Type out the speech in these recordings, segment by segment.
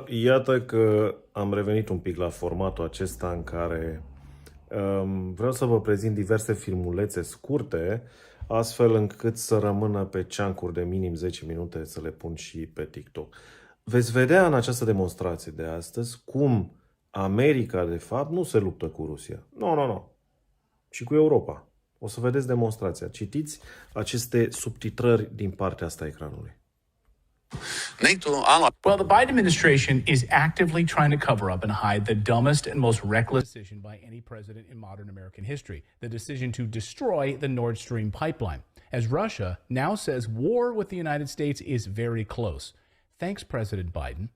Iată că am revenit un pic la formatul acesta în care vreau să vă prezint diverse filmulețe scurte, astfel încât să rămână pe ceancuri de minim 10 minute să le pun și pe TikTok. Veți vedea în această demonstrație de astăzi cum America, de fapt, nu se luptă cu Rusia. Nu, ci cu Europa. O să vedeți demonstrația. Citiți aceste subtitrări din partea asta a ecranului. Well, the Biden administration is actively trying to cover up and hide the dumbest and most reckless decision by any president in modern American history, the decision to destroy the Nord Stream pipeline, as Russia now says war with the United States is very close. Thanks, President Biden.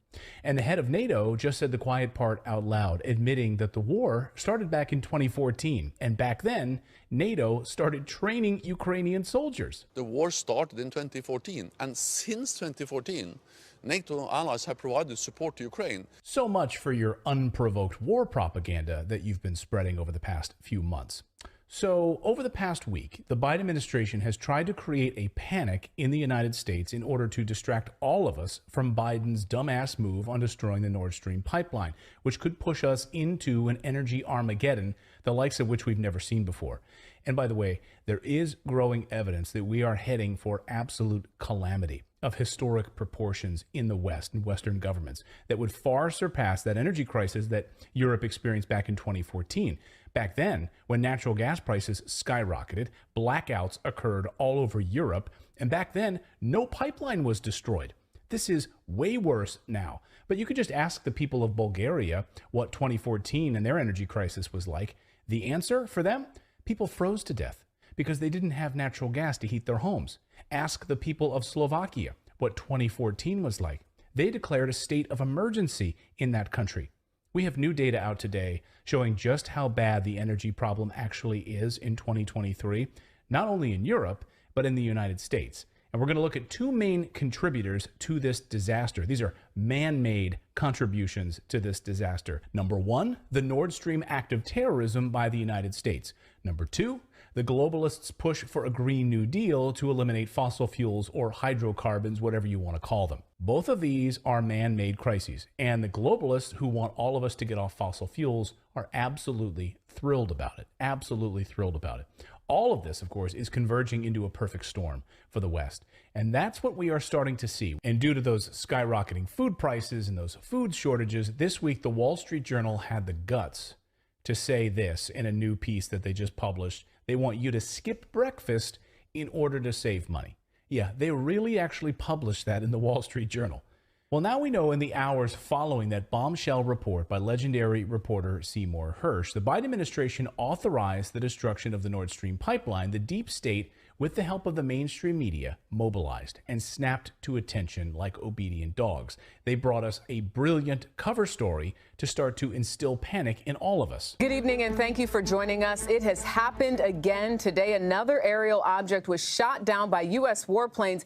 And the head of NATO just said the quiet part out loud, admitting that the war started back in 2014. And back then, NATO started training Ukrainian soldiers. The war started in 2014. And since 2014, NATO allies have provided support to Ukraine. So much for your unprovoked war propaganda that you've been spreading over the past few months. So, over the past week, the Biden administration has tried to create a panic in the United States in order to distract all of us from Biden's dumbass move on destroying the Nord Stream pipeline, which could push us into an energy Armageddon, the likes of which we've never seen before. And by the way, there is growing evidence that we are heading for absolute calamity of historic proportions in the West and Western governments that would far surpass that energy crisis that Europe experienced back in 2014. Back then, when natural gas prices skyrocketed, blackouts occurred all over Europe, and back then, no pipeline was destroyed. This is way worse now. But you could just ask the people of Bulgaria what 2014 and their energy crisis was like. The answer for them? People froze to death because they didn't have natural gas to heat their homes. Ask the people of Slovakia what 2014 was like. They declared a state of emergency in that country. We have new data out today showing just how bad the energy problem actually is in 2023, not only in Europe, but in the United States. And we're going to look at two main contributors to this disaster. These are man-made contributions to this disaster. Number one, the Nord Stream act of terrorism by the United States. Number two, the globalists' push for a Green New Deal to eliminate fossil fuels or hydrocarbons, whatever you want to call them. Both of these are man-made crises, and the globalists who want all of us to get off fossil fuels are absolutely thrilled about it. Absolutely thrilled about it. All of this, of course, is converging into a perfect storm for the West. And that's what we are starting to see. And due to those skyrocketing food prices and those food shortages, this week the Wall Street Journal had the guts to say this in a new piece that they just published. They want you to skip breakfast in order to save money. Yeah, they really actually published that in the Wall Street Journal. Well, now we know in the hours following that bombshell report by legendary reporter Seymour Hersh, the Biden administration authorized the destruction of the Nord Stream pipeline. The deep state, with the help of the mainstream media, mobilized and snapped to attention like obedient dogs. They brought us a brilliant cover story to start to instill panic in all of us. Good evening, and thank you for joining us. It has happened again today. Another aerial object was shot down by U.S. warplanes.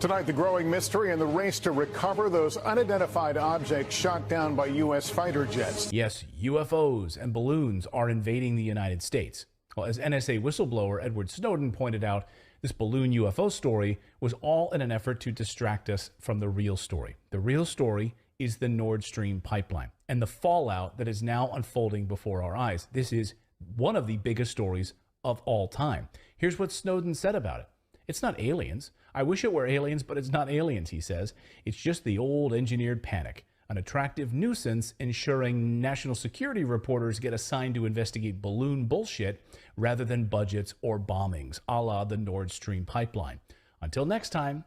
Tonight, the growing mystery and the race to recover those unidentified objects shot down by U.S. fighter jets. Yes, UFOs and balloons are invading the United States. Well, as NSA whistleblower Edward Snowden pointed out, this balloon UFO story was all in an effort to distract us from the real story. The real story is the Nord Stream pipeline and the fallout that is now unfolding before our eyes. This is one of the biggest stories of all time. Here's what Snowden said about it. It's not aliens. I wish it were aliens, but it's not aliens, he says. It's just the old engineered panic, an attractive nuisance ensuring national security reporters get assigned to investigate balloon bullshit rather than budgets or bombings, a la the Nord Stream pipeline. Until next time,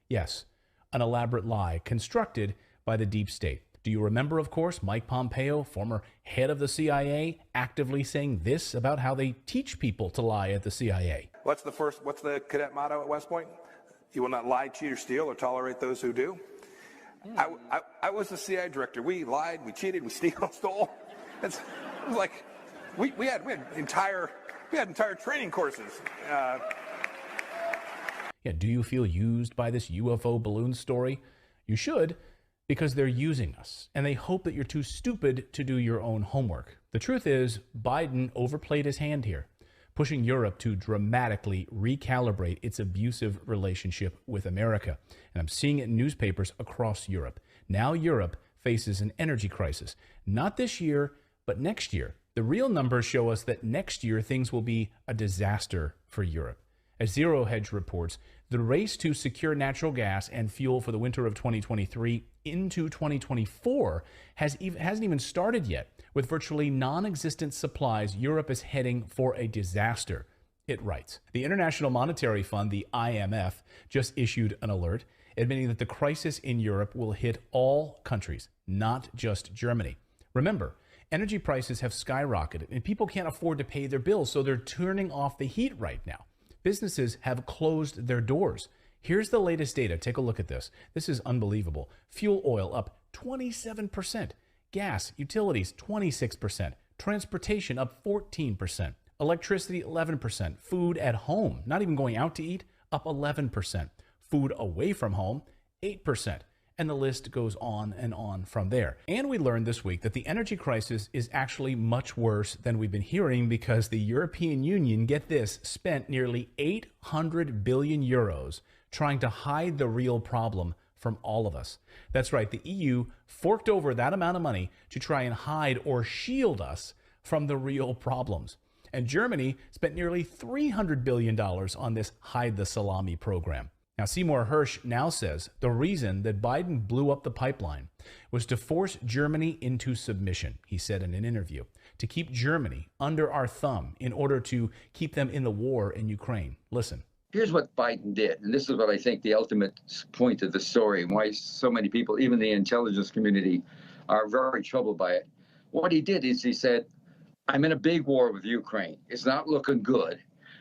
yes, an elaborate lie constructed by the deep state. Do you remember, of course, Mike Pompeo, former head of the CIA, actively saying this about how they teach people to lie at the CIA? What's the cadet motto at West Point? You will not lie, cheat, or steal, or tolerate those who do. I was the CIA director. We lied, we cheated, we stole. It was like we had entire training courses. Yeah, do you feel used by this UFO balloon story? You should, because they're using us, and they hope that you're too stupid to do your own homework. The truth is, Biden overplayed his hand here, pushing Europe to dramatically recalibrate its abusive relationship with America. And I'm seeing it in newspapers across Europe. Now Europe faces an energy crisis. Not this year, but next year. The real numbers show us that next year things will be a disaster for Europe. As Zero Hedge reports, the race to secure natural gas and fuel for the winter of 2023 into 2024 hasn't even started yet. With virtually non-existent supplies, Europe is heading for a disaster, it writes. The International Monetary Fund, the IMF, just issued an alert admitting that the crisis in Europe will hit all countries, not just Germany. Remember, energy prices have skyrocketed and people can't afford to pay their bills, so they're turning off the heat right now. Businesses have closed their doors. Here's the latest data. Take a look at this. This is unbelievable. Fuel oil up 27%. Gas, utilities, 26%. Transportation up 14%. Electricity, 11%. Food at home, not even going out to eat, up 11%. Food away from home, 8%. And the list goes on and on from there. And we learned this week that the energy crisis is actually much worse than we've been hearing because the European Union, get this, spent nearly 800 billion euros trying to hide the real problem from all of us. That's right, the EU forked over that amount of money to try and hide or shield us from the real problems. And Germany spent nearly $300 billion on this hide the salami program. Now, Seymour Hersh now says the reason that Biden blew up the pipeline was to force Germany into submission, he said in an interview, to keep Germany under our thumb in order to keep them in the war in Ukraine. Listen. Here's what Biden did, and this is what I think the ultimate point of the story, and why so many people, even the intelligence community, are very troubled by it. What he did is he said, I'm in a big war with Ukraine. It's not looking good.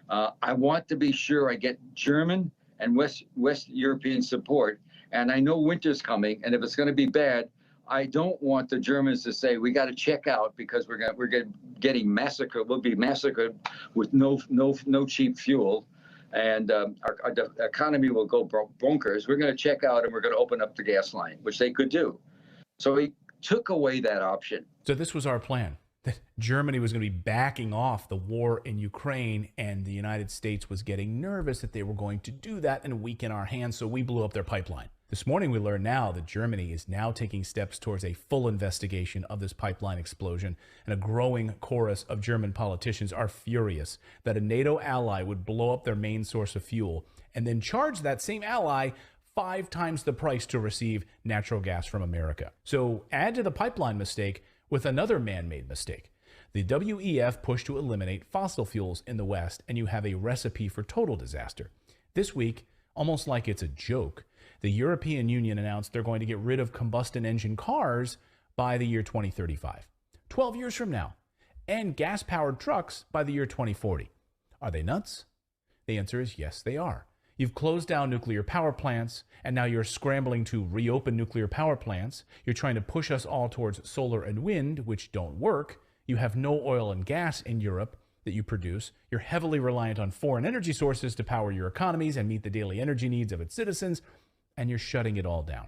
I want to be sure I get German and West European support. And I know winter's coming, and if it's going to be bad, I don't want the Germans to say we got to check out because we're getting massacred. We'll be massacred with no cheap fuel, and our economy will go bonkers. We're going to check out, and we're going to open up the gas line, which they could do. So he took away that option. So this was our plan. That Germany was going to be backing off the war in Ukraine, and the United States was getting nervous that they were going to do that and weaken our hands, so we blew up their pipeline. This morning we learned now that Germany is now taking steps towards a full investigation of this pipeline explosion, and a growing chorus of German politicians are furious that a NATO ally would blow up their main source of fuel and then charge that same ally 5 times the price to receive natural gas from America. So add to the pipeline mistake with another man-made mistake. The WEF pushed to eliminate fossil fuels in the West, and you have a recipe for total disaster. This week, almost like it's a joke, the European Union announced they're going to get rid of combustion engine cars by the year 2035, 12 years from now, and gas-powered trucks by the year 2040. Are they nuts? The answer is yes, they are. You've closed down nuclear power plants, and now you're scrambling to reopen nuclear power plants. You're trying to push us all towards solar and wind, which don't work. You have no oil and gas in Europe that you produce. You're heavily reliant on foreign energy sources to power your economies and meet the daily energy needs of its citizens, and you're shutting it all down.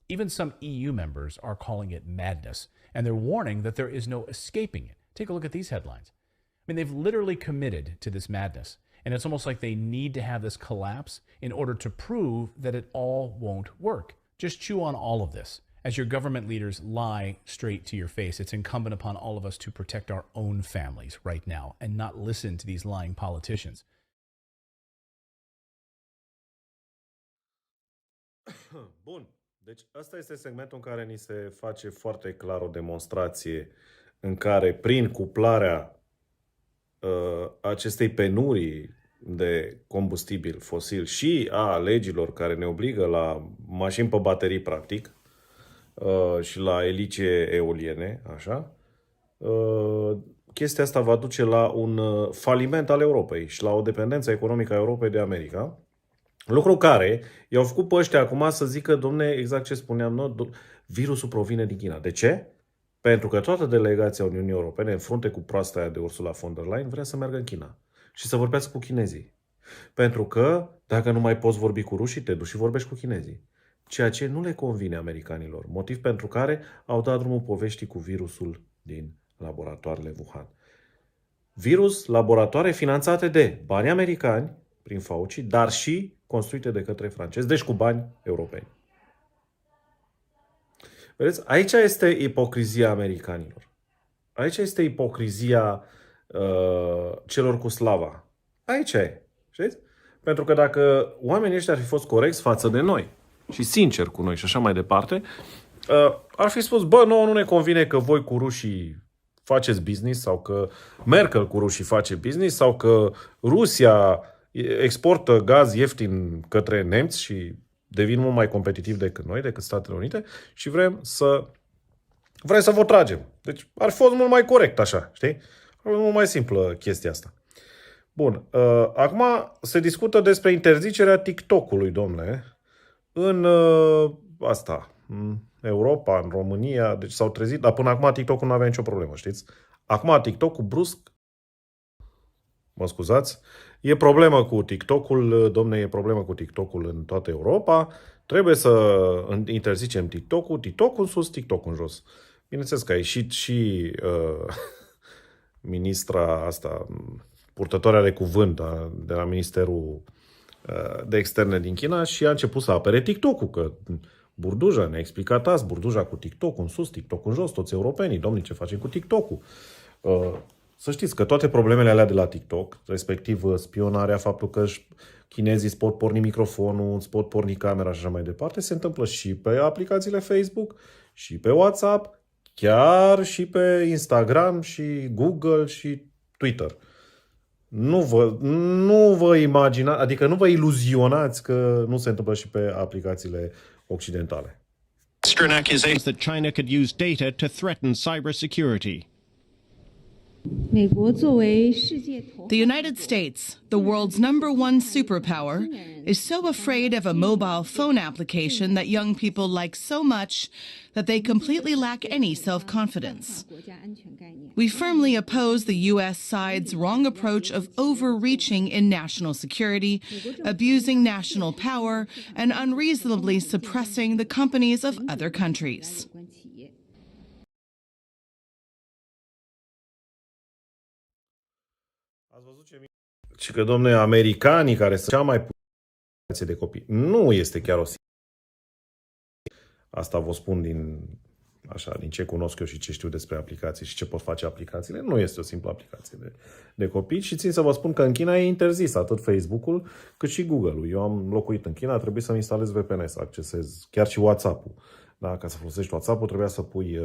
Even some EU members are calling it madness, and they're warning that there is no escaping it. Take a look at these headlines. I mean, they've literally committed to this madness. And it's almost like they need to have this collapse in order to prove that it all won't work. Just chew on all of this. As your government leaders lie straight to your face, it's incumbent upon all of us to protect our own families right now and not listen to these lying politicians. Bun. Deci ăsta este segmentul în care ni se face foarte clar o demonstrație în care, prin cuplarea acestei penurii de combustibil fosil și a legilor care ne obligă la mașini pe baterii, practic, și la elice eoliene, așa, chestia asta va duce la un faliment al Europei și la o dependență economică a Europei de America, lucru care i-au făcut pe ăștia acum să zică, domne, exact ce spuneam noi, virusul provine din China. De ce? Pentru că toată delegația Uniunii Europene, în frunte cu proasta aia de Ursula von der Leyen, vrea să meargă în China și să vorbească cu chinezii. Pentru că, dacă nu mai poți vorbi cu rușii, te duci și vorbești cu chinezii. Ceea ce nu le convine americanilor, motiv pentru care au dat drumul poveștii cu virusul din laboratoarele Wuhan. Virus, laboratoare finanțate de bani americani, prin Fauci, dar și construite de către francezi, deci cu bani europeni. Vedeți? Aici este ipocrizia americanilor. Aici este ipocrizia celor cu slava. Aici e. Știți? Pentru că dacă oamenii ăștia ar fi fost corecți față de noi și sinceri cu noi și așa mai departe, ar fi spus, bă, nouă nu ne convine că voi cu rușii faceți business sau că Merkel cu rușii face business sau că Rusia exportă gaz ieftin către nemți și devin mult mai competitiv decât noi, decât Statele Unite și vrem să vă tragem. Deci ar fi fost mult mai corect așa, știi? Mult mai simplă chestia asta. Bun. Acum se discută despre interzicerea TikTok-ului, domnule, în în Europa, în România, deci s-au trezit, dar până acum TikTok-ul nu avea nicio problemă, știți? Acum TikTok-ul brusc, mă scuzați, e problemă cu TikTok-ul, domne, e problemă cu TikTok-ul în toată Europa, trebuie să interzicem TikTok-ul, TikTok-ul în sus, TikTok-ul în jos. Bineînțeles că a ieșit și ministra asta, purtătoarea de cuvânt de la Ministerul de Externe din China și a început să apere TikTok-ul, că Burduja ne-a explicat azi, Burduja cu TikTok în sus, TikTok în jos, toți europenii, domnii, ce facem cu TikTok-ul? Să știți că toate problemele alea de la TikTok, respectiv spionarea, faptul că chinezii îți pot porni microfonul, îți pot porni camera și așa mai departe, se întâmplă și pe aplicațiile Facebook, și pe WhatsApp, chiar și pe Instagram și Google și Twitter. Nu vă imaginați, adică nu vă iluzionați că nu se întâmplă și pe aplicațiile occidentale. That China could use data to threaten cybersecurity. The United States, the world's #1 superpower, is so afraid of a mobile phone application that young people like so much that they completely lack any self-confidence. We firmly oppose the U.S. side's wrong approach of overreaching in national security, abusing national power, and unreasonably suppressing the companies of other countries. Și că, domne, americanii care sunt cea mai puțină de copii, nu este chiar o asta vă spun din ce cunosc eu și ce știu despre aplicații și ce pot face aplicațiile. Nu este o simplă aplicație de copii și țin să vă spun că în China e interzis atât Facebook-ul cât și Google-ul. Eu am locuit în China, a trebuit să-mi instalez VPN să accesez chiar și WhatsApp-ul. Da? Ca să folosești WhatsApp-ul trebuia să pui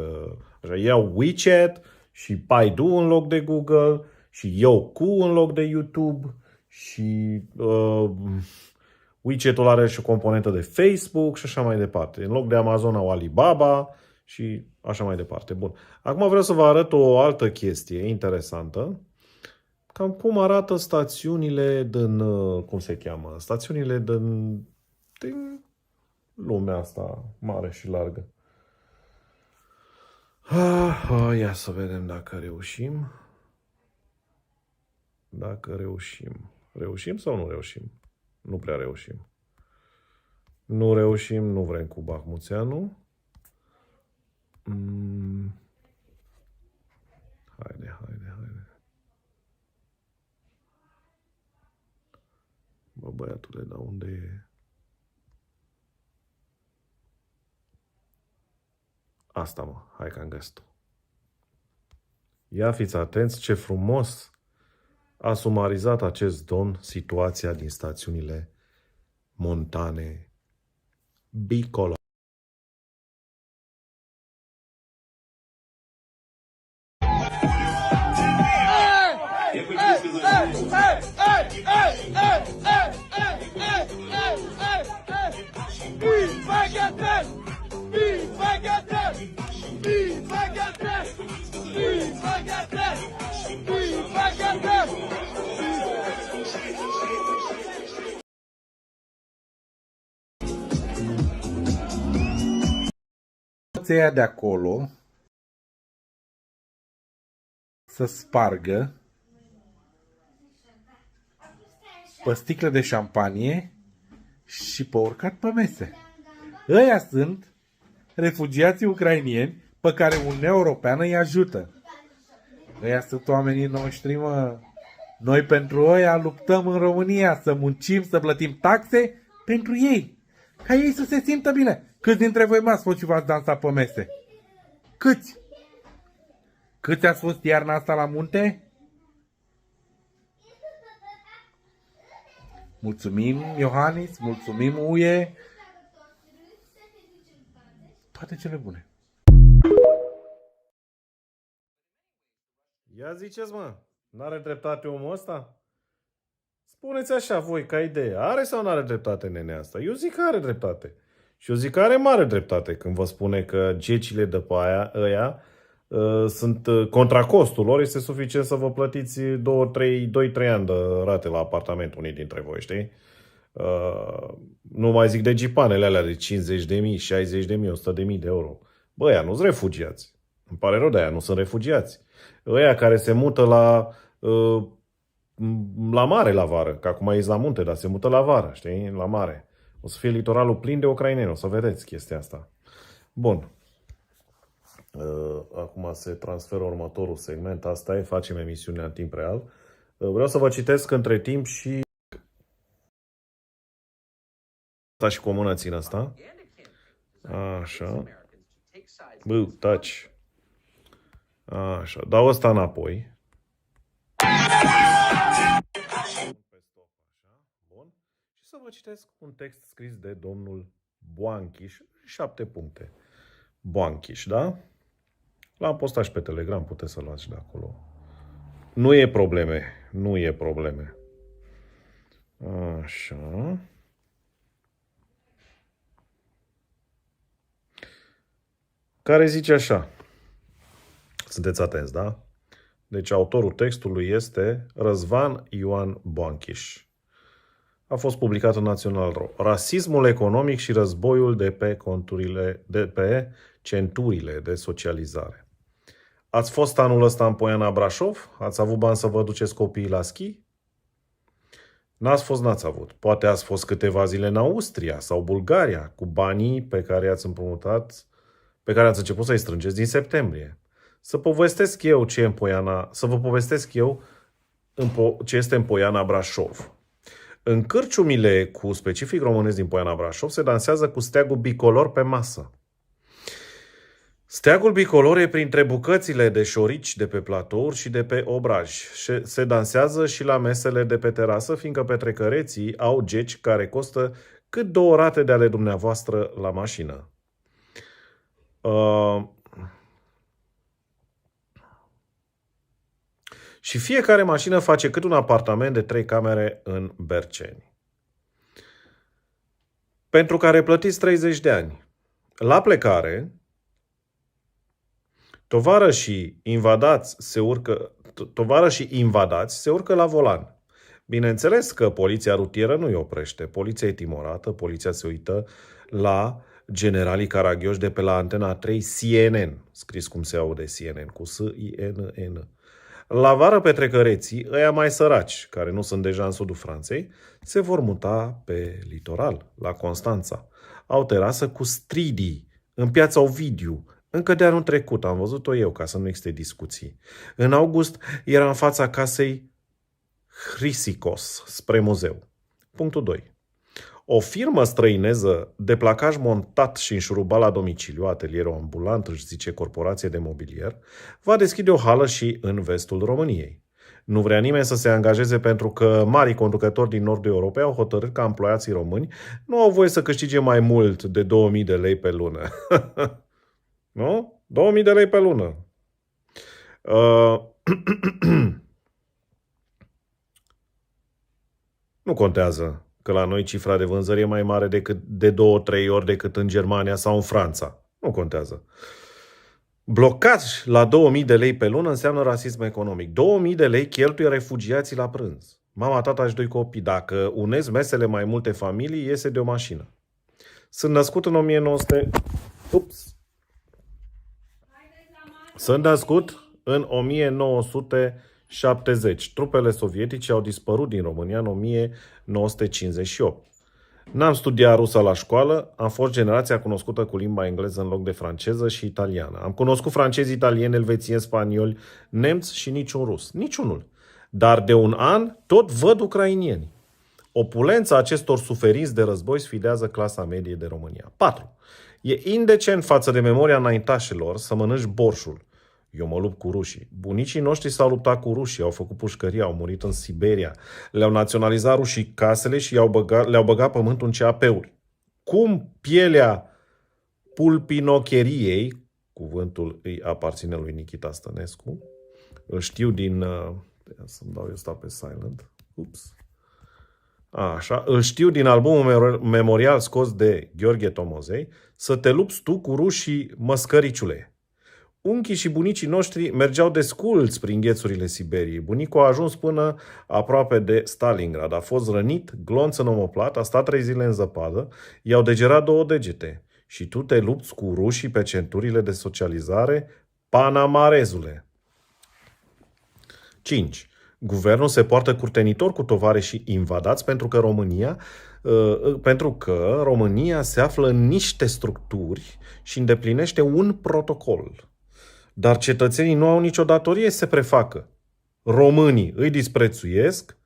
așa, iau WeChat și Baidu în loc de Google și Youku în loc de YouTube și WeChat-ul are și o componentă de Facebook și așa mai departe. În loc de Amazon au Alibaba și așa mai departe. Bun. Acum vreau să vă arăt o altă chestie interesantă. Cam cum arată stațiunile din, cum se cheamă? Stațiunile din lumea asta mare și largă. Ia să vedem dacă reușim. Dacă reușim. Reușim sau nu reușim? Nu prea reușim. Nu reușim, nu vrem cu Bahmuțeanu. Haide. Bă, băiatule, dar unde e? Asta, mă. Hai că am găsit-o. Ia fiți atenți ce frumos a sumarizat acest domn situația din stațiunile montane bicolore. Ăia de acolo să spargă pe sticle de șampanie și pe urcat pe mese. Ăia sunt refugiații ucrainieni pe care Uniunea Europeană îi ajută. Ăia sunt oamenii noștri, mă. Noi pentru ăia luptăm în România să muncim, să plătim taxe pentru ei. Ca ei să se simtă bine. Câți dintre voi m-ați fost și v-ați dansat pe mese? Câți? Câți ați fost iarna asta la munte? Mulțumim, Iohannis, mulțumim, Uie. Toate cele bune. Ia ziceți, mă, n-are dreptate omul ăsta? Spuneți așa voi, ca idee. Are sau n-are dreptate nenea asta? Eu zic că are dreptate. Și eu zic că are mare dreptate când vă spune că gecile de pe ăia sunt contra costul lor, este suficient să vă plătiți 2-3 ani de rate la apartament unii dintre voi, știi? Nu mai zic de gipanele alea de 50.000, 60.000, 100.000 de euro. Bă, ăia nu-s refugiați. Îmi pare rău de aia, nu sunt refugiați. Ăia care se mută la mare la vară, că acum e la munte, dar se mută la vară, știi? La mare. O să fie litoralul plin de ucraineni, o să vedeți chestia asta. Bun. Acum se transferă următorul segment. Asta e, facem emisiunea în timp real. Vreau să vă citesc între timp și asta și cu o mână țin asta. Așa. Bă, taci. Așa. Dau ăsta înapoi. Bun. Și să vă citesc un text scris de domnul Boanchiș. 7 puncte. Boanchiș, da? L-am postat și pe Telegram, puteți să-l luați și de acolo. Nu e probleme. Nu e probleme. Așa. Care zice așa. Sunteți atenți, da? Deci autorul textului este Răzvan Ioan Boanchiș. A fost publicat în Național Ro. Rasismul economic și războiul de pe centurile de socializare. Ați fost anul ăsta în Poiana Brașov? Ați avut bani să vă duceți copiii la schi? N-ați fost, n-ați avut. Poate ați fost câteva zile în Austria sau Bulgaria cu banii pe care i-ați împrumutat, pe care ați început să-i strângeți din septembrie. Să vă povestesc eu ce este în Poiana Brașov. În cârciumile cu specific românesc din Poiana Brașov se dansează cu steagul bicolor pe masă. Steagul bicolor e printre bucățile de șorici de pe platouri și de pe obraj. Se dansează și la mesele de pe terasă, fiindcă petrecăreții au geci care costă cât 2 rate de ale dumneavoastră la mașină. Și fiecare mașină face cât un apartament de 3 camere în Berceni, pentru care plătiți 30 de ani. La plecare, tovarășii invadați se urcă la volan. Bineînțeles că poliția rutieră nu îi oprește. Poliția e timorată, poliția se uită la generalii caragioși de pe la Antena 3 CNN, scris cum se aude CNN, cu S-I-N-N. La vară petrecăreții, ăia mai săraci, care nu sunt deja în sudul Franței, se vor muta pe litoral, la Constanța. Au terasă cu stridii, în piața Ovidiu. Încă de anul trecut, am văzut-o eu, ca să nu existe discuții. În august era în fața casei Hrisicos, spre muzeu. Punctul 2. O firmă străineză de placaj montat și înșurubat la domiciliu, atelierul ambulant, își zice corporație de mobilier, va deschide o hală și în vestul României. Nu vrea nimeni să se angajeze pentru că marii conducători din nordul Europei au hotărât că emploiații români nu au voie să câștige mai mult de 2000 de lei pe lună. Nu? 2000 de lei pe lună. Nu contează că la noi cifra de vânzări e mai mare de 2-3 ori decât în Germania sau în Franța. Nu contează. Blocaj la 2000 de lei pe lună înseamnă rasism economic. 2000 de lei cheltuie refugiații la prânz. Mama, tata și 2 copii. Dacă unezi mesele mai multe familii, iese de o mașină. Sunt născut în 1970. Trupele sovietice au dispărut din România în 1958. N-am studiat rusa la școală, am fost generația cunoscută cu limba engleză în loc de franceză și italiană. Am cunoscut francezi, italieni, elvețieni, spanioli, nemți și niciun rus. Niciunul. Dar de un an tot văd ucrainieni. Opulența acestor suferinți de război sfidează clasa medie de România. 4. E indecent față de memoria înaintașilor să mănânci borșul. Eu mă lupt cu rușii. Bunicii noștri s-au luptat cu rușii, au făcut pușcării, au murit în Siberia. Le-au naționalizat rușii casele și le-au băgat pământul în CAP-uri. Cum pielea pulpinocheriei, cuvântul îi aparține lui Nichita Stănescu, îl știu din... să-mi dau eu ăsta pe silent. Ups. Așa, îl știu din albumul memorial scos de Gheorghe Tomozei, să te lupți tu cu rușii, măscăriciule. Unchii și bunicii noștri mergeau desculți prin ghețurile Siberiei. Bunicul a ajuns până aproape de Stalingrad. A fost rănit, glonț în omoplat, a stat 3 zile în zăpadă, i-au degerat 2 degete. Și tu te lupți cu rușii pe centurile de socializare? Panamarezule! 5. Guvernul se poartă curtenitor cu tovarășii invadați pentru că România se află în niște structuri și îndeplinește un protocol. Dar cetățenii nu au nicio datorie să se prefacă. Românii îi disprețuiesc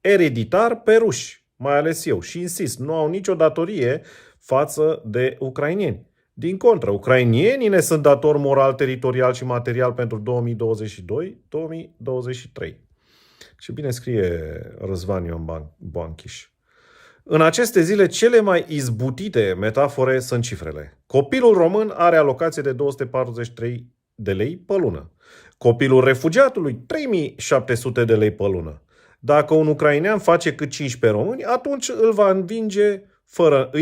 ereditar pe ruși, mai ales eu. Și insist, nu au nicio datorie față de ucraineni. Din contră, ucrainienii ne sunt datori moral, teritorial și material pentru 2022-2023. Și bine scrie Răzvan Ioan Banchiș. În aceste zile, cele mai izbutite metafore sunt cifrele. Copilul român are alocație de 243 de lei pe lună. Copilul refugiatului, 3700 de lei pe lună. Dacă un ucrainean face cât 15 români, atunci îi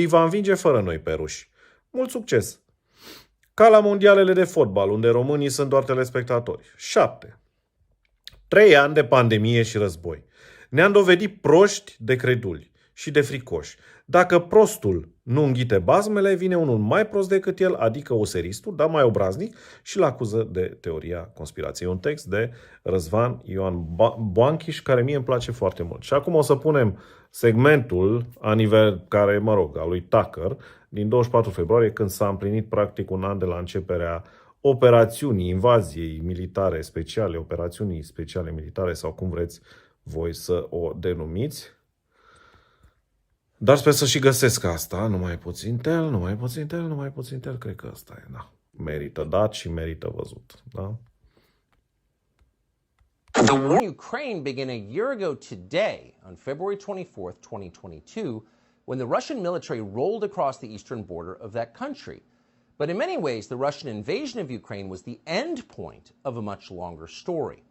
va învinge fără noi pe ruși. Mult succes! Ca la mondialele de fotbal, unde românii sunt doar telespectatori. 7. 3 ani de pandemie și război. Ne-am dovedit proști de creduli și de fricoși. Dacă prostul nu înghite bazmele, vine unul mai prost decât el, adică oseristul, dar mai obraznic, și îl acuză de teoria conspirației. Un text de Răzvan Ioan Banchiș, care mie îmi place foarte mult. Și acum o să punem segmentul al lui Tucker, din 24 februarie, când s-a împlinit practic un an de la începerea operațiunii, invaziei militare speciale, operațiunii speciale militare, sau cum vreți voi să o denumiți. Dar sper să și găsesc asta. Numai puțin tel, cred că asta e, da. Merită dat și merită văzut, da? The war in Ukraine began a year ago today, on February 24th, 2022, when the Russian military rolled across the eastern border of that country. But in many ways, the Russian invasion of Ukraine was the end point of a much longer story.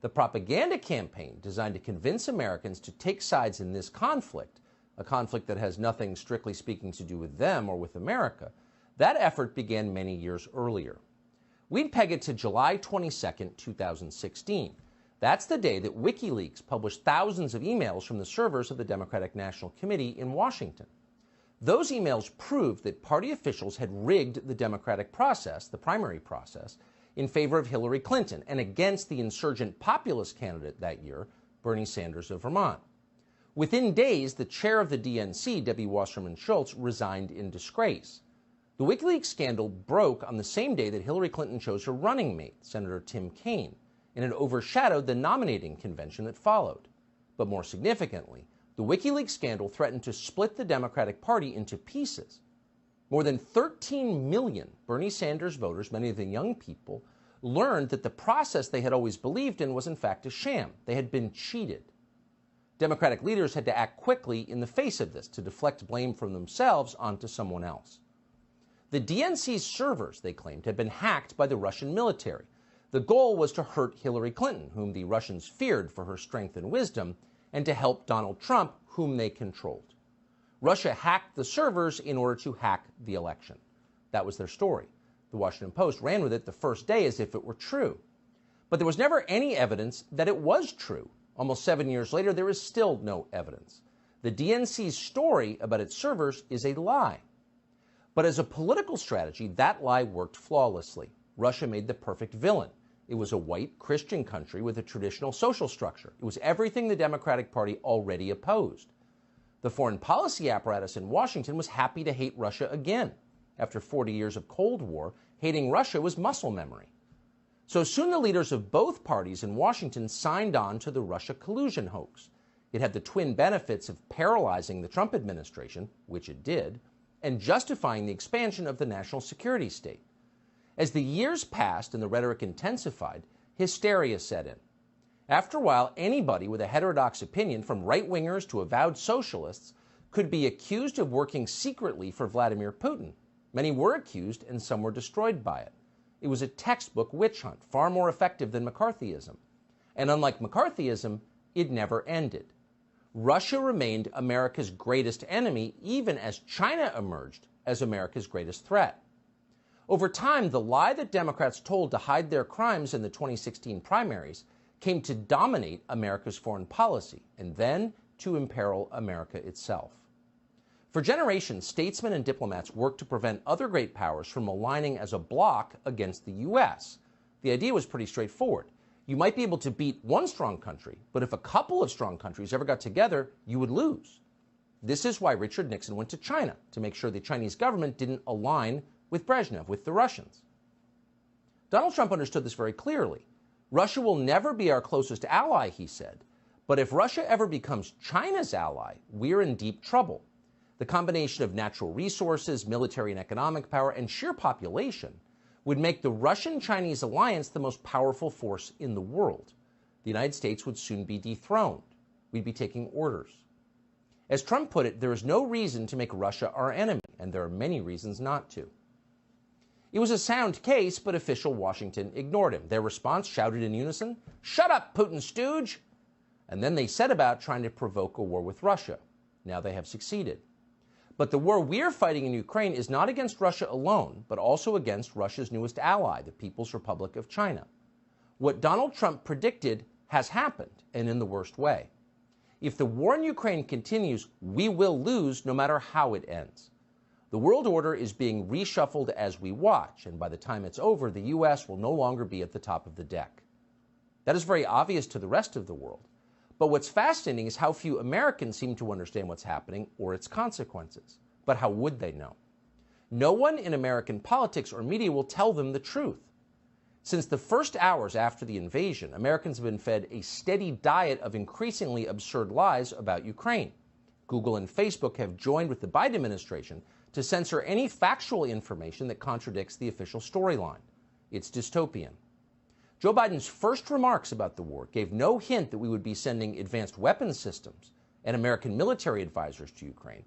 The propaganda campaign designed to convince Americans to take sides in this conflict, a conflict that has nothing, strictly speaking, to do with them or with America, that effort began many years earlier. We'd peg it to July 22nd, 2016. That's the day that WikiLeaks published thousands of emails from the servers of the Democratic National Committee in Washington. Those emails proved that party officials had rigged the democratic process, the primary process, in favor of Hillary Clinton and against the insurgent populist candidate that year, Bernie Sanders of Vermont. Within days, the chair of the DNC, Debbie Wasserman Schultz, resigned in disgrace. The WikiLeaks scandal broke on the same day that Hillary Clinton chose her running mate, Senator Tim Kaine, and it overshadowed the nominating convention that followed. But more significantly, the WikiLeaks scandal threatened to split the Democratic Party into pieces. More than 13 million Bernie Sanders voters, many of them young people, learned that the process they had always believed in was in fact a sham. They had been cheated. Democratic leaders had to act quickly in the face of this to deflect blame from themselves onto someone else. The DNC's servers, they claimed, had been hacked by the Russian military. The goal was to hurt Hillary Clinton, whom the Russians feared for her strength and wisdom, and to help Donald Trump, whom they controlled. Russia hacked the servers in order to hack the election. That was their story. The Washington Post ran with it the first day as if it were true. But there was never any evidence that it was true. Almost 7 years later, there is still no evidence. The DNC's story about its servers is a lie. But as a political strategy, that lie worked flawlessly. Russia made the perfect villain. It was a white Christian country with a traditional social structure. It was everything the Democratic Party already opposed. The foreign policy apparatus in Washington was happy to hate Russia again. After 40 years of Cold War, hating Russia was muscle memory. So soon the leaders of both parties in Washington signed on to the Russia collusion hoax. It had the twin benefits of paralyzing the Trump administration, which it did, and justifying the expansion of the national security state. As the years passed and the rhetoric intensified, hysteria set in. After a while, anybody with a heterodox opinion, from right-wingers to avowed socialists, could be accused of working secretly for Vladimir Putin. Many were accused, and some were destroyed by it. It was a textbook witch hunt, far more effective than McCarthyism. And unlike McCarthyism, it never ended. Russia remained America's greatest enemy, even as China emerged as America's greatest threat. Over time, the lie that Democrats told to hide their crimes in the 2016 primaries came to dominate America's foreign policy, and then to imperil America itself. For generations, statesmen and diplomats worked to prevent other great powers from aligning as a bloc against the U.S. The idea was pretty straightforward. You might be able to beat one strong country, but if a couple of strong countries ever got together, you would lose. This is why Richard Nixon went to China, to make sure the Chinese government didn't align with Brezhnev, with the Russians. Donald Trump understood this very clearly. Russia will never be our closest ally, he said, but if Russia ever becomes China's ally, we're in deep trouble. The combination of natural resources, military and economic power, and sheer population would make the Russian-Chinese alliance the most powerful force in the world. The United States would soon be dethroned. We'd be taking orders. As Trump put it, there is no reason to make Russia our enemy, and there are many reasons not to. It was a sound case, but official Washington ignored him. Their response shouted in unison, "Shut up, Putin stooge!" And then they set about trying to provoke a war with Russia. Now they have succeeded. But the war we're fighting in Ukraine is not against Russia alone, but also against Russia's newest ally, the People's Republic of China. What Donald Trump predicted has happened, and in the worst way. If the war in Ukraine continues, we will lose no matter how it ends. The world order is being reshuffled as we watch, and by the time it's over, the U.S. will no longer be at the top of the deck. That is very obvious to the rest of the world. But what's fascinating is how few Americans seem to understand what's happening or its consequences. But how would they know? No one in American politics or media will tell them the truth. Since the first hours after the invasion, Americans have been fed a steady diet of increasingly absurd lies about Ukraine. Google and Facebook have joined with the Biden administration to censor any factual information that contradicts the official storyline. It's dystopian. Joe Biden's first remarks about the war gave no hint that we would be sending advanced weapons systems and American military advisors to Ukraine,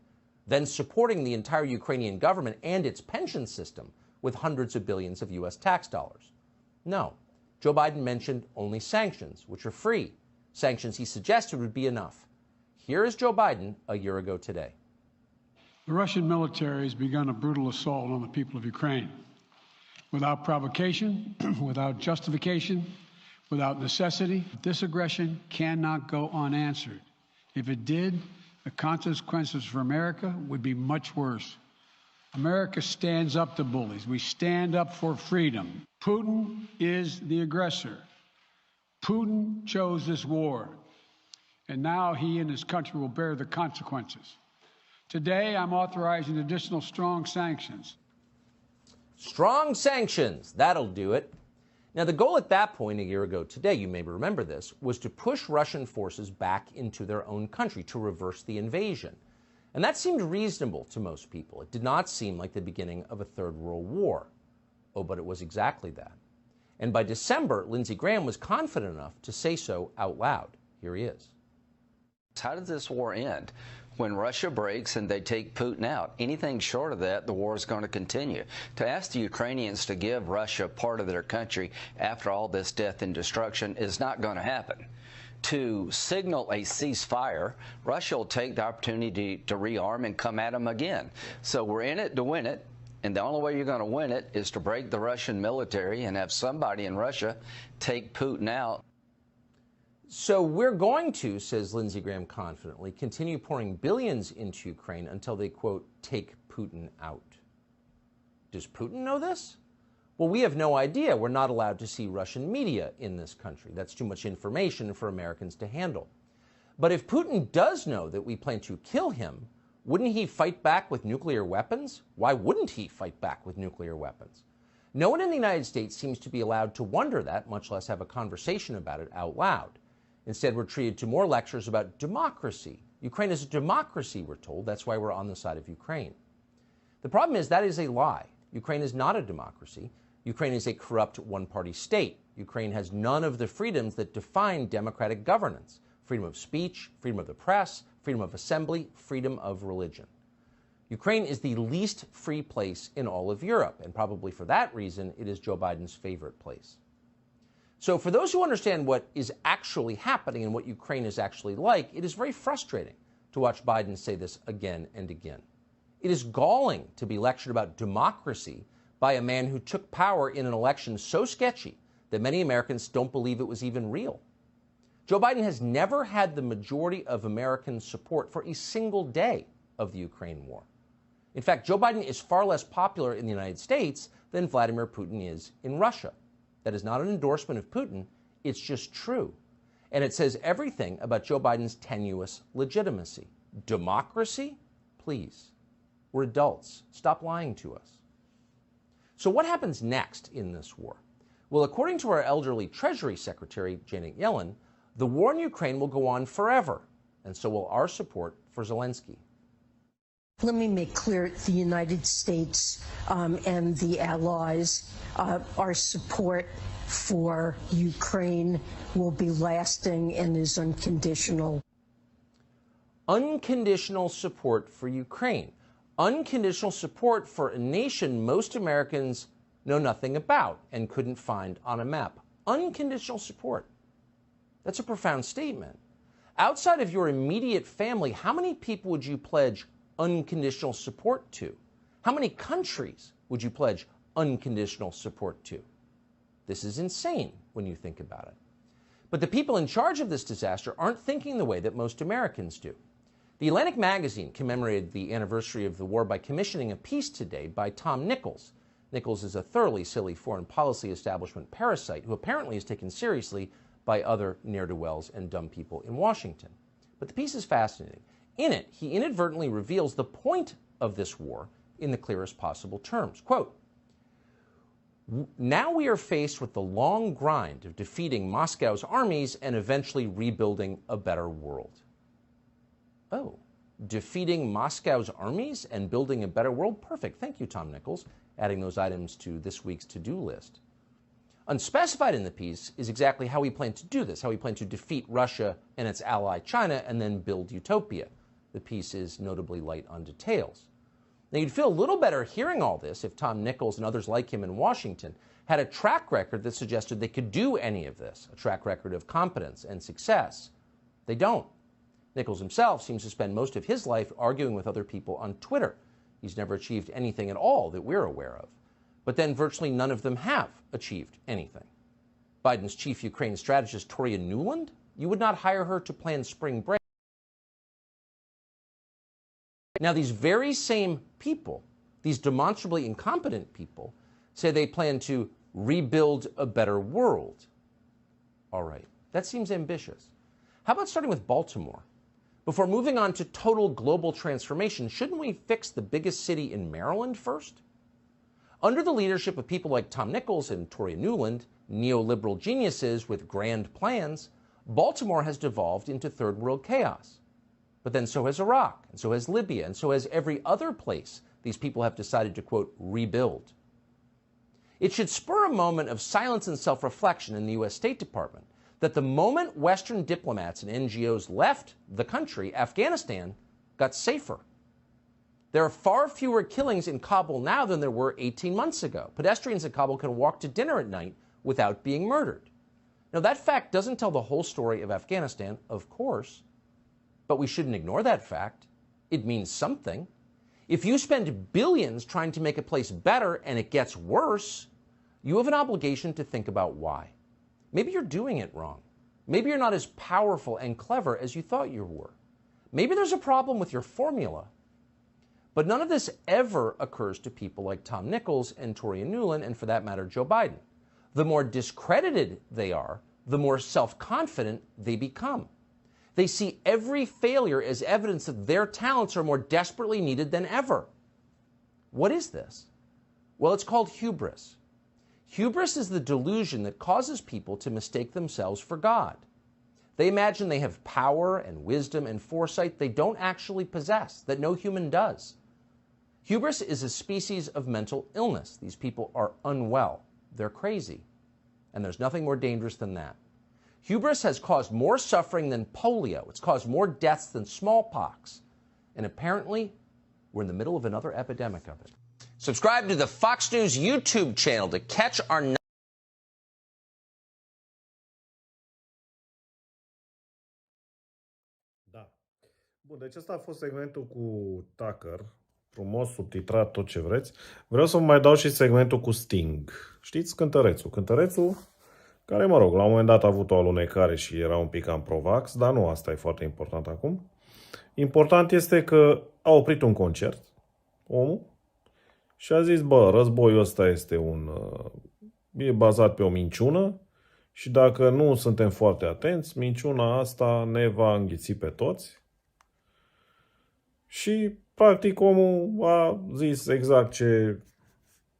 then supporting the entire Ukrainian government and its pension system with hundreds of billions of U.S. tax dollars. No, Joe Biden mentioned only sanctions, which are free. Sanctions he suggested would be enough. Here is Joe Biden a year ago today. The Russian military has begun a brutal assault on the people of Ukraine. Without provocation, without justification, without necessity, this aggression cannot go unanswered. If it did, the consequences for America would be much worse. America stands up to bullies. We stand up for freedom. Putin is the aggressor. Putin chose this war, and now he and his country will bear the consequences. Today, I'm authorizing additional strong sanctions. Strong sanctions, that'll do it. Now, the goal at that point a year ago today, you may remember this, was to push Russian forces back into their own country to reverse the invasion. And that seemed reasonable to most people. It did not seem like the beginning of a Third World War. Oh, but it was exactly that. And by December, Lindsey Graham was confident enough to say so out loud. Here he is. How does this war end? When Russia breaks and they take Putin out, anything short of that, the war is going to continue. To ask the Ukrainians to give Russia part of their country after all this death and destruction is not going to happen. To signal a ceasefire, Russia will take the opportunity to rearm and come at them again. So we're in it to win it, and the only way you're going to win it is to break the Russian military and have somebody in Russia take Putin out. So we're going to, says Lindsey Graham confidently, continue pouring billions into Ukraine until they, quote, take Putin out. Does Putin know this? Well, we have no idea. We're not allowed to see Russian media in this country. That's too much information for Americans to handle. But if Putin does know that we plan to kill him, wouldn't he fight back with nuclear weapons? Why wouldn't he fight back with nuclear weapons? No one in the United States seems to be allowed to wonder that, much less have a conversation about it out loud. Instead, we're treated to more lectures about democracy. Ukraine is a democracy, we're told. That's why we're on the side of Ukraine. The problem is that is a lie. Ukraine is not a democracy. Ukraine is a corrupt one-party state. Ukraine has none of the freedoms that define democratic governance: freedom of speech, freedom of the press, freedom of assembly, freedom of religion. Ukraine is the least free place in all of Europe, and probably for that reason, it is Joe Biden's favorite place. So for those who understand what is actually happening and what Ukraine is actually like, it is very frustrating to watch Biden say this again and again. It is galling to be lectured about democracy by a man who took power in an election so sketchy that many Americans don't believe it was even real. Joe Biden has never had the majority of American support for a single day of the Ukraine war. In fact, Joe Biden is far less popular in the United States than Vladimir Putin is in Russia. That is not an endorsement of Putin, it's just true. And it says everything about Joe Biden's tenuous legitimacy. Democracy? Please. We're adults. Stop lying to us. So what happens next in this war? Well, according to our elderly Treasury Secretary, Janet Yellen, the war in Ukraine will go on forever, and so will our support for Zelensky. Let me make clear, the United States and the allies, our support for Ukraine will be lasting and is unconditional. Unconditional support for Ukraine. Unconditional support for a nation most Americans know nothing about and couldn't find on a map. Unconditional support. That's a profound statement. Outside of your immediate family, how many people would you pledge unconditional support to? How many countries would you pledge unconditional support to? This is insane when you think about it. But the people in charge of this disaster aren't thinking the way that most Americans do. The Atlantic magazine commemorated the anniversary of the war by commissioning a piece today by Tom Nichols. Nichols is a thoroughly silly foreign policy establishment parasite who apparently is taken seriously by other ne'er-do-wells and dumb people in Washington. But the piece is fascinating. In it, he inadvertently reveals the point of this war in the clearest possible terms. Quote, "Now we are faced with the long grind of defeating Moscow's armies and eventually rebuilding a better world." Oh, defeating Moscow's armies and building a better world? Perfect. Thank you, Tom Nichols, adding those items to this week's to-do list. Unspecified in the piece is exactly how we plan to do this, how we plan to defeat Russia and its ally China and then build utopia. The piece is notably light on details. Now, you'd feel a little better hearing all this if Tom Nichols and others like him in Washington had a track record that suggested they could do any of this, a track record of competence and success. They don't. Nichols himself seems to spend most of his life arguing with other people on Twitter. He's never achieved anything at all that we're aware of. But then virtually none of them have achieved anything. Biden's chief Ukraine strategist, Toria Nuland, you would not hire her to plan spring break. Now, these very same people, these demonstrably incompetent people, say they plan to rebuild a better world. All right, that seems ambitious. How about starting with Baltimore? Before moving on to total global transformation, shouldn't we fix the biggest city in Maryland first? Under the leadership of people like Tom Nichols and Toria Nuland, neoliberal geniuses with grand plans, Baltimore has devolved into third world chaos. But then so has Iraq, and so has Libya, and so has every other place these people have decided to, quote, rebuild. It should spur a moment of silence and self-reflection in the U.S. State Department that the moment Western diplomats and NGOs left the country, Afghanistan got safer. There are far fewer killings in Kabul now than there were 18 months ago. Pedestrians in Kabul can walk to dinner at night without being murdered. Now, that fact doesn't tell the whole story of Afghanistan, of course, but we shouldn't ignore that fact. It means something. If you spend billions trying to make a place better and it gets worse, you have an obligation to think about why. Maybe you're doing it wrong. Maybe you're not as powerful and clever as you thought you were. Maybe there's a problem with your formula. But none of this ever occurs to people like Tom Nichols and Toria Nuland, and for that matter, Joe Biden. The more discredited they are, the more self-confident they become. They see every failure as evidence that their talents are more desperately needed than ever. What is this? Well, it's called hubris. Hubris is the delusion that causes people to mistake themselves for God. They imagine they have power and wisdom and foresight they don't actually possess, that no human does. Hubris is a species of mental illness. These people are unwell. They're crazy. And there's nothing more dangerous than that. Hubris has caused more suffering than polio. It's caused more deaths than smallpox. And apparently, we're in the middle of another epidemic of it. Subscribe to the Fox News YouTube channel to catch our... Da. Bun, deci ăsta a fost segmentul cu Tucker. Frumos, subtitrat, tot ce vreți. Vreau să vă mai dau și segmentul cu Sting. Știți cântărețul? Cântărețul care, mă rog, la un moment dat a avut o alunecare și era un pic anprovax, dar nu asta e foarte important acum. Important este că a oprit un concert, omul, și a zis, bă, războiul ăsta e bazat pe o minciună și dacă nu suntem foarte atenți, minciuna asta ne va înghiți pe toți. Și, practic, omul a zis exact ce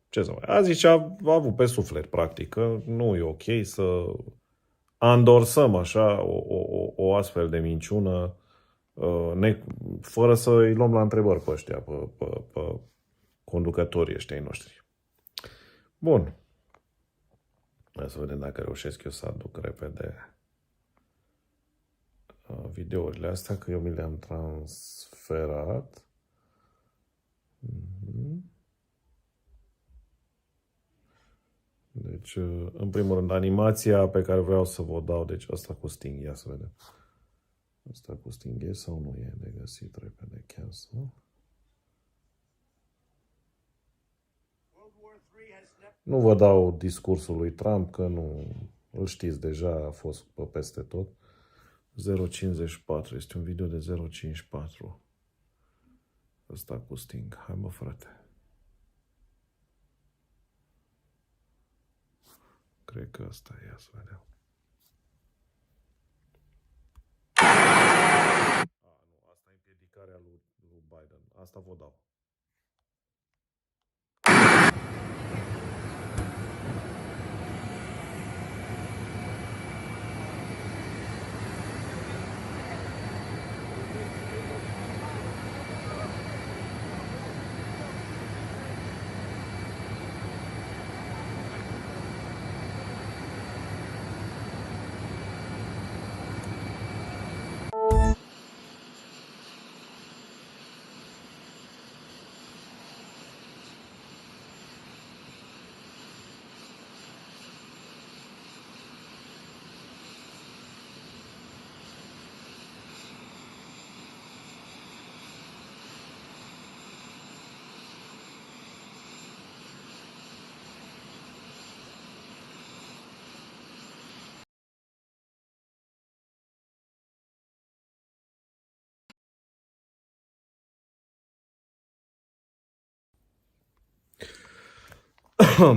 să mai... A zis ce a avut pe suflet, practic, că nu e ok să andorsăm așa o astfel de minciună fără să îi luăm la întrebări pe ăștia, pe conducătorii ăștia noștri. Bun. Hai să vedem dacă reușesc eu să aduc repede videourile astea, că eu mi le-am transferat. Deci, în primul rând, animația pe care vreau să vă dau, deci asta cu Sting, ia să vedem. Asta cu Sting e sau nu e de găsit repede, cancel. Nu vă dau discursul lui Trump, că nu îl știți deja, a fost pe peste tot. 0.54, este un video de 0.54. Ăsta cu Sting, hai mă frate. Cred că asta e, să vedem. Nu, asta e împiedicarea lui Biden. Asta vă dau.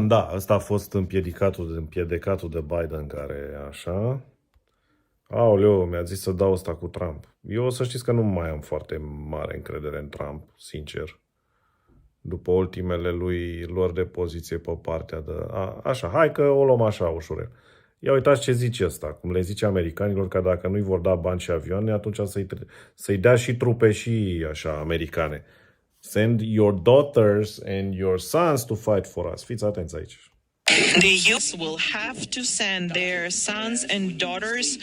Da, ăsta a fost împiedicatul de Biden, care așa... Aoleu, mi-a zis să dau ăsta cu Trump. Eu să știți că nu mai am foarte mare încredere în Trump, sincer. După ultimele lui luări de poziție pe partea de... așa, hai că o luăm așa ușurel. Ia uitați ce zice ăsta, cum le zice americanilor, că dacă nu-i vor da bani și avioane, atunci să-i dea și trupe și așa americane. Send your daughters and your sons to fight for us. Fiți atenți aici. The youth will have to send their sons and daughters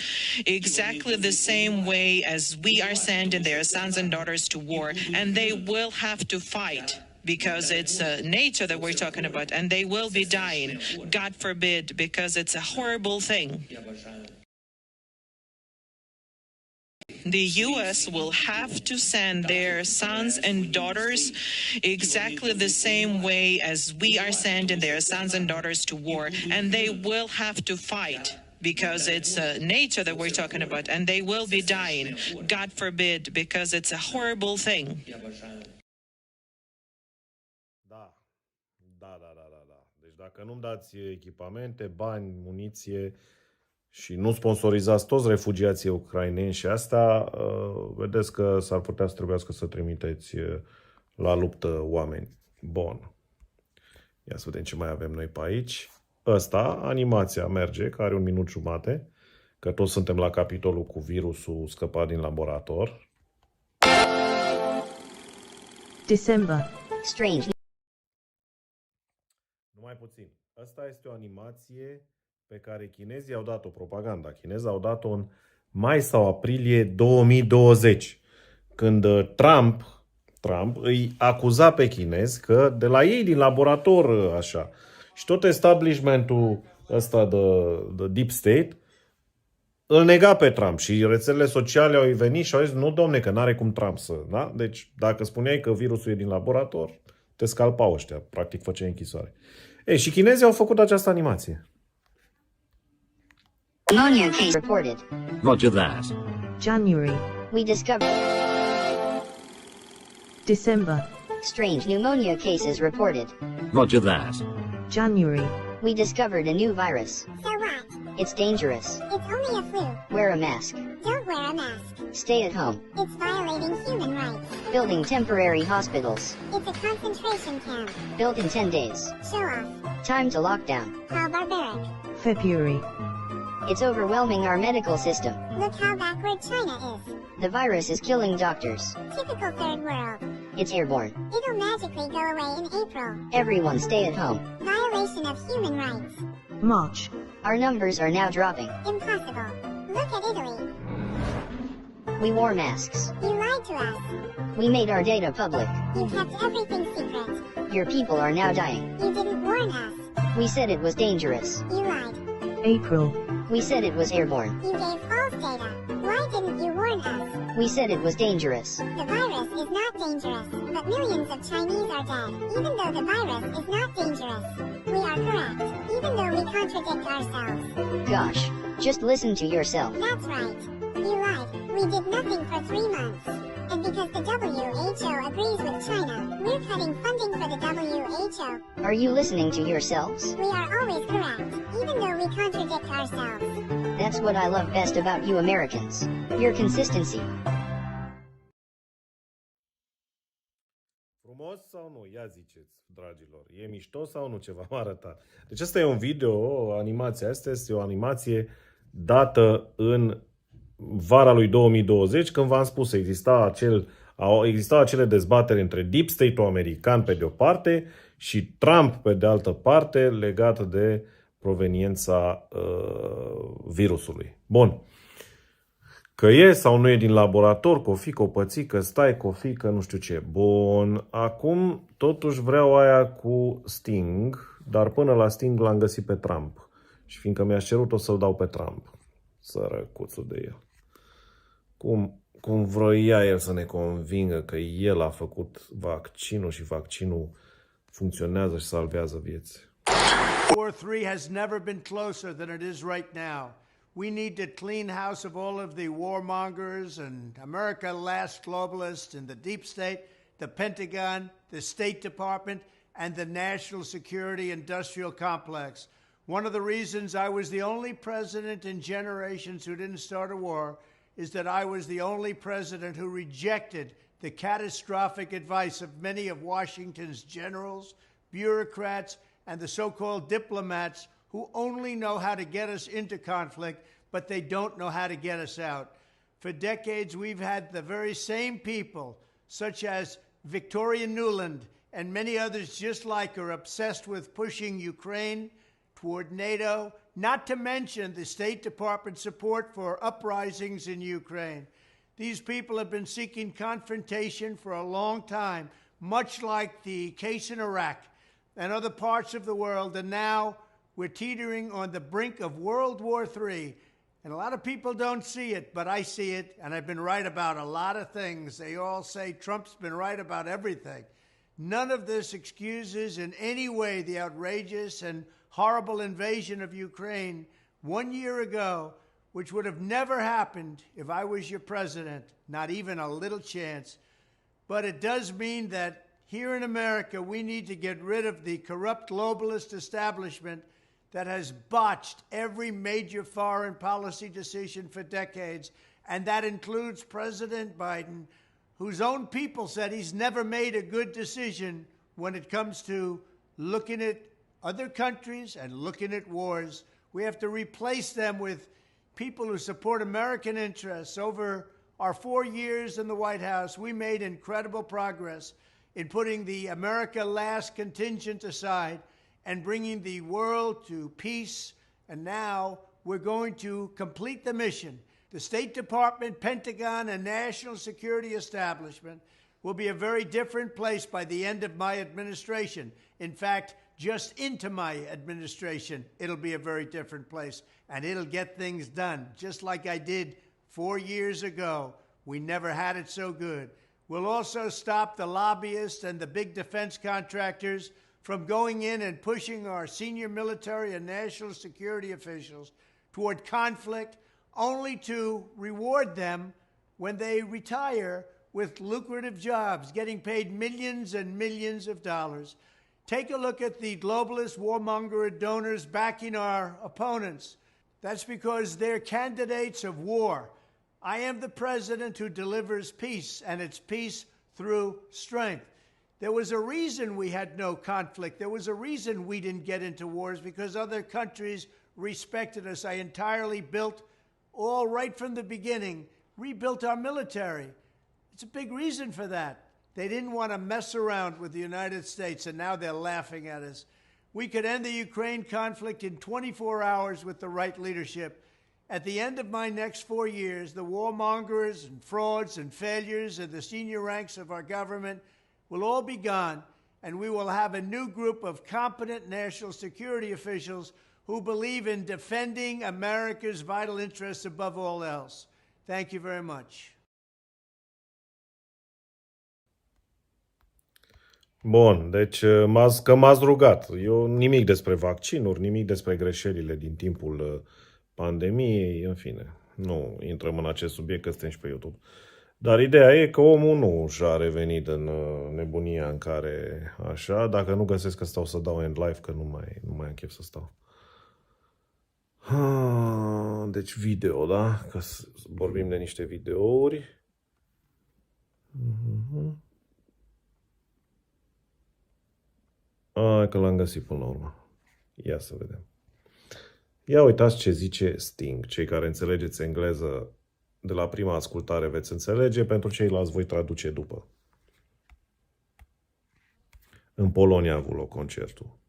exactly the same way as we are sending their sons and daughters to war, and they will have to fight because it's nature that we're talking about, and they will be dying, God forbid, because it's a horrible thing. The U.S. will have to send their sons and daughters exactly the same way as we are sending their sons and daughters to war, and they will have to fight because it's nature that we're talking about, and they will be dying, God forbid, because it's a horrible thing. Da. Deci dacă nu-mi dați echipamente, bani, muniție și nu sponsorizați toți refugiații ucraineni și asta, vedeți că s-ar putea să trebuiască să trimiteți la luptă oameni. Bun. Ia să vedem ce mai avem noi pe aici. Ăsta, animația merge, care are 1 minut jumate, că toți suntem la capitolul cu virusul scăpat din laborator. December. Strange. Numai puțin. Asta este o animație pe care chinezii au dat-o, propaganda chineză au dat-o în mai sau aprilie 2020, când Trump îi acuza pe chinezi că de la ei din laborator așa. Și tot establishmentul ăsta de Deep State îl nega pe Trump și rețelele sociale au venit și au zis, nu domne, că n-are cum Trump să... Da? Deci dacă spuneai că virusul e din laborator, te scalpau ăștia, practic făceai închisoare. Ei, și chinezii au făcut această animație. Pneumonia case reported. Roger that. January. We discovered. December. Strange pneumonia cases reported. Roger that. January. We discovered a new virus. So what? It's dangerous. It's only a flu. Wear a mask. Don't wear a mask. Stay at home. It's violating human rights. Building temporary hospitals. It's a concentration camp. Built in 10 days. Show off. Time to lock down. How barbaric. February. It's overwhelming our medical system. Look how backward China is. The virus is killing doctors. Typical third world. It's airborne. It'll magically go away in April. Everyone stay at home. Violation of human rights. March. Our numbers are now dropping. Impossible. Look at Italy. We wore masks. You lied to us. We made our data public. You kept everything secret. Your people are now dying. You didn't warn us. We said it was dangerous. You lied. April. We said it was airborne. You gave false data. Why didn't you warn us? We said it was dangerous. The virus is not dangerous, but millions of Chinese are dead. Even though the virus is not dangerous, we are correct. Even though we contradict ourselves. Gosh, just listen to yourself. That's right. You lied. We did nothing for 3 months. And because the WHO agrees with China, we're cutting funding for the WHO. Are you listening to yourselves? We are always correct, even though we contradict ourselves. That's what I love best about you Americans. Your consistency. Frumos sau nu? Ia ziceți, dragilor. E mișto sau nu ce v-am arătat? Deci asta e un video, animația asta este o animație dată în vara lui 2020, când v-am spus, existau acele dezbateri între Deep State-ul american pe de o parte și Trump pe de altă parte, legat de proveniența virusului. Bun. Că e sau nu e din laborator, că o fi, că o păți, că stai, că o fi, că nu știu ce. Bun. Acum totuși vreau aia cu Sting, dar până la Sting l-am găsit pe Trump. Și fiindcă mi-a cerut, o să-l dau pe Trump. Sărăcuțul de el. Cum vroia el să ne convingă că el a făcut vaccinul și vaccinul funcționează și salvează vieți. War III has never been closer than it is right now. We need to clean house of all of the warmongers and America's last globalists in the deep state, the Pentagon, the State Department, and the national security industrial complex. One of the reasons I was the only president in generations who didn't start a war is that I was the only president who rejected the catastrophic advice of many of Washington's generals, bureaucrats, and the so-called diplomats who only know how to get us into conflict, but they don't know how to get us out. For decades, we've had the very same people, such as Victoria Nuland and many others just like her, obsessed with pushing Ukraine toward NATO, not to mention the State Department support for uprisings in Ukraine. These people have been seeking confrontation for a long time, much like the case in Iraq and other parts of the world, and now we're teetering on the brink of World War III. And a lot of people don't see it, but I see it, and I've been right about a lot of things. They all say Trump's been right about everything. None of this excuses in any way the outrageous and horrible invasion of Ukraine 1 year ago, which would have never happened if I was your president, not even a little chance. But it does mean that here in America, we need to get rid of the corrupt globalist establishment that has botched every major foreign policy decision for decades, and that includes President Biden, whose own people said he's never made a good decision when it comes to looking at other countries and looking at wars. We have to replace them with people who support American interests. Over our 4 years in the White House, we made incredible progress in putting the America Last contingent aside and bringing the world to peace. And now we're going to complete the mission. The State Department, Pentagon, and National Security Establishment will be a very different place by the end of my administration. In fact, just into my administration, it'll be a very different place, and it'll get things done, just like I did 4 years ago. We never had it so good. We'll also stop the lobbyists and the big defense contractors from going in and pushing our senior military and national security officials toward conflict, only to reward them when they retire with lucrative jobs, getting paid millions and millions of dollars. Take a look at the globalist warmonger donors backing our opponents. That's because they're candidates of war. I am the president who delivers peace, and it's peace through strength. There was a reason we had no conflict. There was a reason we didn't get into wars, because other countries respected us. I entirely built, all right from the beginning, rebuilt our military. It's a big reason for that. They didn't want to mess around with the United States, and now they're laughing at us. We could end the Ukraine conflict in 24 hours with the right leadership. At the end of my next 4 years, the warmongers and frauds and failures in the senior ranks of our government will all be gone, and we will have a new group of competent national security officials who believe in defending America's vital interests above all else. Thank you very much. Bun, deci m-ați rugat. Eu nimic despre vaccinuri, nimic despre greșelile din timpul pandemiei, în fine. Nu intrăm în acest subiect, că suntem și pe YouTube. Dar ideea e că omul nu și-a revenit în nebunia în care așa. Dacă nu găsesc că stau să dau end live, că nu mai am chef să stau. Deci video, da? Că vorbim de niște videouri. Că l-am găsit până la urmă. Ia să vedem. Ia uitați ce zice Sting. Cei care înțelegeți engleză de la prima ascultare veți înțelege, pentru ceilalți voi traduce după. În Polonia a avut loc concertul.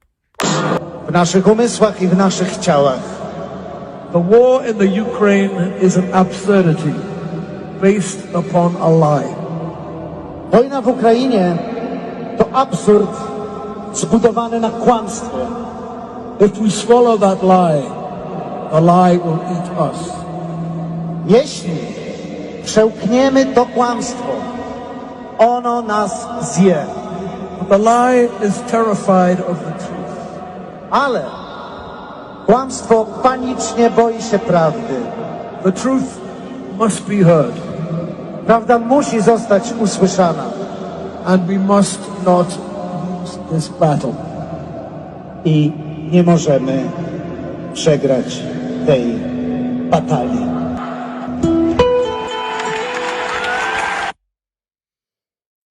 W naszych umysłach I w naszych ciałach. The war in the Ukraine is an absurdity based upon a lie. Wojna w Ukrainie to absurd zbudowany na kłamstwie. If we swallow that lie, the lie will eat us. Jeśli przełkniemy to kłamstwo, ono nas zje. The lie is terrified of the truth. Ale kłamstwo panicznie boi się prawdy. The truth must be heard. Prawda musi zostać usłyszana. And we must not lose this battle. I nie możemy przegrać tej batalii.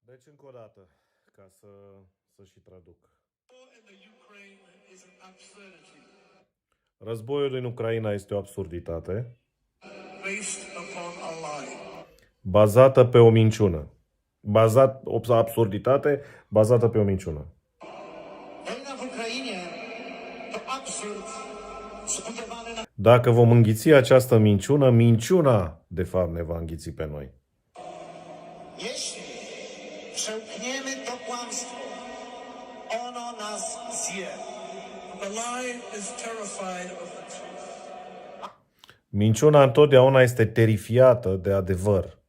Deci încă o dată, ca să și traduc. Războiul din Ucraina este o absurditate bazată pe o minciună. O absurditate bazată pe o minciună. Dacă vom înghiți această minciună, minciuna, de fapt, ne va înghiți pe noi. Minciuna întotdeauna este terifiată de adevăr.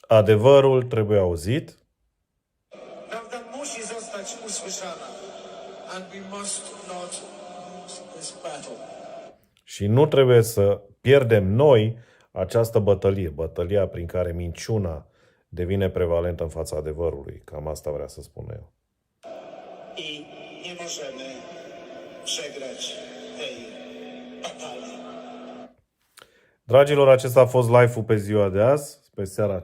Adevărul trebuie auzit. Și nu trebuie să pierdem noi această bătălie, bătălia prin care minciuna devine prevalentă în fața adevărului. Cam asta vrea să spun eu. I nie możemy przegrać tej batalii. Dragilor, acesta a fost live-ul pe ziua de azi, pe seara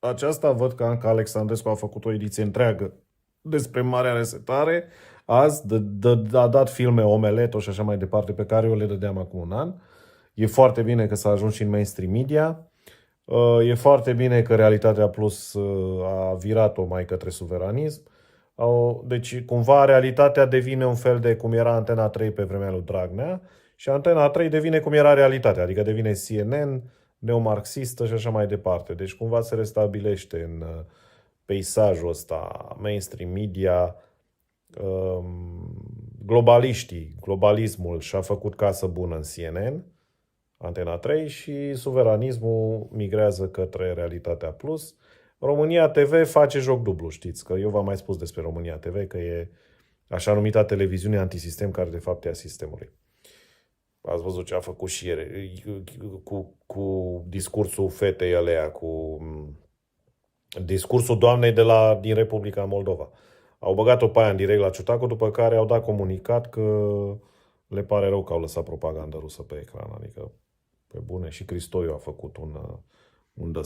aceasta. Văd că Anca Alexandrescu a făcut o ediție întreagă despre Marea Resetare. Azi a dat filme Omeleto și așa mai departe, pe care eu le dădeam acum un an. E foarte bine că s-a ajuns și în mainstream media. E foarte bine că Realitatea Plus a virat-o mai către suveranism. Deci, cumva, Realitatea devine un fel de cum era Antena 3 pe vremea lui Dragnea și Antena 3 devine cum era Realitatea, adică devine CNN, neomarxistă și așa mai departe. Deci, cumva, se restabilește în peisajul ăsta mainstream media. Globalismul și-a făcut casă bună în CNN, Antena 3, și suveranismul migrează către Realitatea Plus. România TV face joc dublu, știți, că eu v-am mai spus despre România TV, că e așa numita televiziune antisistem, care de fapt e a sistemului. Ați văzut ce a făcut și ieri cu discursul fetei alea, cu discursul doamnei din Republica Moldova. Au băgat-o pe aia în direct la Ciutacu, după care au dat comunicat că le pare rău că au lăsat propagandă rusă pe ecran. Adică, pe bune, și Cristoiu a făcut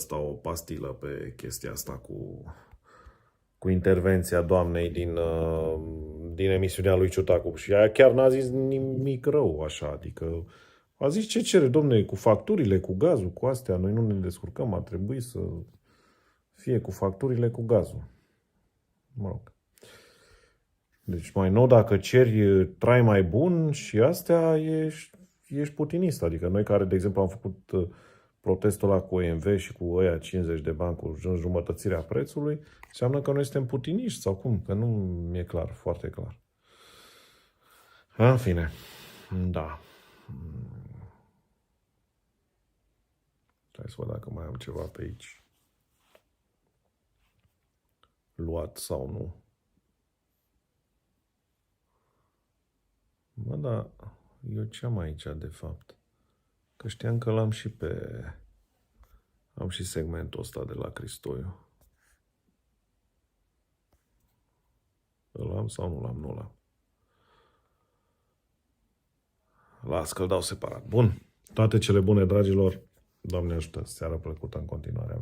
o pastilă pe chestia asta cu intervenția doamnei din emisiunea lui Ciutacu. Și aia chiar n-a zis nimic rău, așa. Adică a zis ce cere, domne, cu facturile, cu gazul, cu astea. Noi nu ne descurcăm, ar trebui să fie cu facturile, cu gazul. Mă rog. Deci mai nou, dacă ceri trai mai bun și astea, ești putinist. Adică noi care, de exemplu, am făcut protestul ăla cu OMV și cu ăia 50 de bani cu înjumătățirea prețului, înseamnă că noi suntem putiniști sau cum? Că nu mi-e clar, foarte clar. În fine, da. Hai să văd dacă mai am ceva pe aici. Luat sau nu. Mă, da, eu ce am aici, de fapt? Că știam că l-am și am și segmentul ăsta de la Cristoiu. Îl am sau nu l-am? Nu l-am. Las că-l dau separat. Bun. Toate cele bune, dragilor. Doamne ajută. Seară plăcută în continuare.